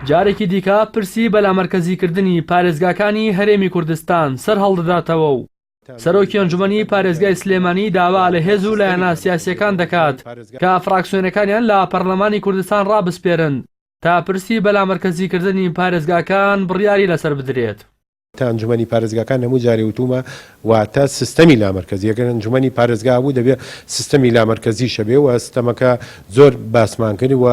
جارێکی دیکە پرسی بەلامەرکەزیکردنی پارێزگاکانی هەرێمی کوردستان سەر هەڵدەداتەوە و سەرۆکی ئەنجومەنی پارێزگای سلێمانی داوا لە هێز و لایەنە سیاسیەکان دەکات کە فراکسیۆنەکانیان لە پەرلەمانی کوردستان ڕابسپێرن تا پرسی بەلامەرکەزیکردنی پارێزگاکان بڕیاری لەسەر بدرێت. تا ئەنجومەنی پارێزگاکان هەموو جارێ وتومە واتە سیستەمی لامەرکەزی ئەگەر ئەنجومەنی پارێزگا بوو دەبێت سیستەمی لامەرکەزی شەبێ و سیستەمەکە زۆر باسمان کرد و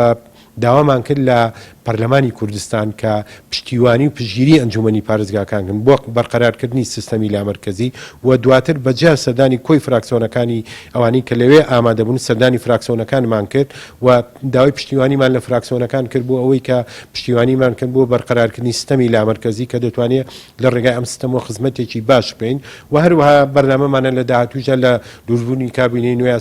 داوامان کرد لە پەرلەمانی کوردستان کە پشتیوانی و پشگیری ئەنجومەنی پارێزگاکانکن بۆ بەرقەرارکردنی سیستەمی لامەرکەزی و دواتر بەجار سەردانی کۆی فراکسیۆنەکانی ئەوانەی کە لەوێ ئامادەبوون سەردانی فراکسیۆنەکانمان کرد و داوای پشتیوانیمان لە فراکسیۆنەکان کرد بۆ ئەوەی کە پشتیوانیمان کرد بۆ بەرقەرارکردنی سیستەمی لامەرکەزی کە دەتوانێت لە ڕێگای ئەم سیستەمەوە خزمەتێکی باش بکەین و هەروەها بەرنامەمانە لە داهاتوودا لە دووربوونی کابینەی نوێ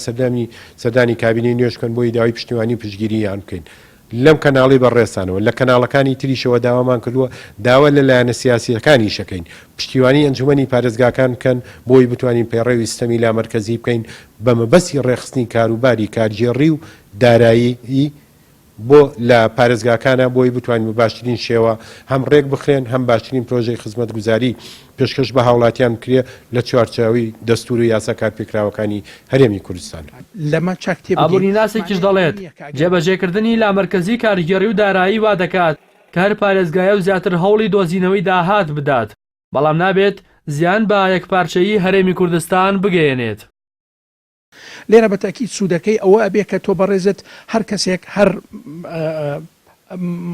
سەردانی کابینەی نوێشکەن بۆی داوای پشتیوانی پشگیرییان بکەین. لەم کەناڵی بەڕێستانەوە لە کەناڵەکانی تریشەوە داوامان کردووە داوا لەلایەنە سیاسیەکانی شەکەین پشتیوانی ئەنجومەنی پارێزگاکان بکەن بۆی بتوانین پەیڕەوی سیستەمی لامەرکەزی بکەین بە مەبەستی ڕێخستنی کاروباری کارژێڕی و دارایی بۆ لە پارێزگاکانە بۆی بتوانین بە باشترین شێوە هەم ڕێک بخرێن هەم باشترین پرۆژەی خزمەتگوزاری پێشکەش بە هاوڵاتیان کرێ لە چوارچاوی دەستور و یاسا کارپێکراوەکانی هەرێمی کوردستان. ئابووری ناسێکیش دەڵێت جێبەجێکردنی لامەرکەزی کارگێڕی و دارایی وا دەکات کە هەر پارێزگایە و زیاتر هەوڵی دۆزینەوەی داهات بدات بەڵام نابێت زیان بە یەکپارچەیی هەرێمی کوردستان بگەێنێت. لێرە بەتاکید سوودەکەی ئەوە ئەبێ کە تۆ بەڕێزت هەر کەسێک هەر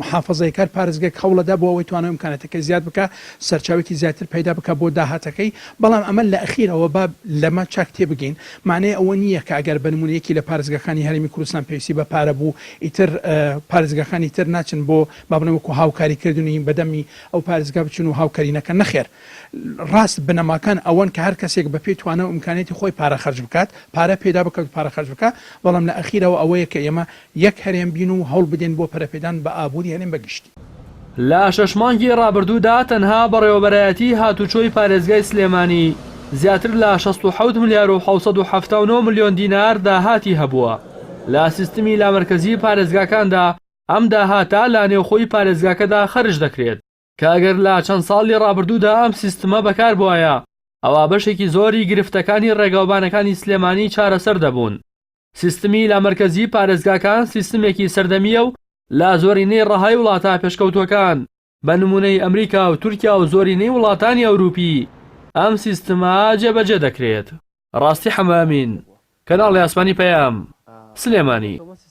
محافظەی کار پارێزگەک هەوڵەدا بۆ ئەوەی توانە ئیمکانەتەکەی زیاد بکە سەرچاوێکی زیاتر پیدا بکە بۆ داهاتەکەی بەڵام ئەمە لە ئەخیرەوە با لەمە چاک تێبگەین مانەیە ئەوە نییە کە ئەگەر بنمونەیەکی لە پارێزگەکانی هەرێمی کوردستان پێویستی بە پارە بوو ئیتر پارێزگەکانی تر ناچن بۆ بابنەوەکو هاوکاریکردنی بەدەمی ئەو پارێزگا بچون و هاوکارینەکە نەخێر ڕاست بنەماکان ئەوەن کە هەر کەسێک بە پێی توانە و ئیمکانێتی خۆی پارە خەرج بکات پارە پێدا بکات پارە خەرج بکە بەڵام لە ئەخیرەوە ئەوەیە کە ئێمە یەک هەرێم بین و هەوڵ بدەین بۆ پەرەپێدان بە ئابووری هەرێم بەگشتی. لە 6 مانگی ڕابردوودا تەنها بەڕێوەبەرایەتی هاتوچۆی پارێزگای سلێمانی زیاتر لە 67 ملیار و 779 ملیۆن دینار داهاتی هەبووە. لە سیستمی لامەرکەزی پارێزگاکاندا ئەم داهاتە لە نێوخۆی پارێزگاکەدا خەرج دەکرێت کە ئەگەر لە چەند ساڵی ڕابردوودا ئەم سیستمە بەکار بووایە ئەوە بەشێکی زۆری گرفتەکانی ڕێگاوبانەکانی سلێمانی چارەسەر دەبوون. سیستمی لامەرکەزی پارێزگاکان سیستمێکی سەردەمیە و لە زۆرینەی ڕەهای وڵاتە پێشکەوتوەکان بە نمونەی ئەمریکا و تورکیا و زۆرینەی وڵاتانی ئەوروپی ئەم سیستمە جێبەجێ دەکرێت. ڕاستی حەمامین کەناڵی ئاسمانی پەیام سلێمانی.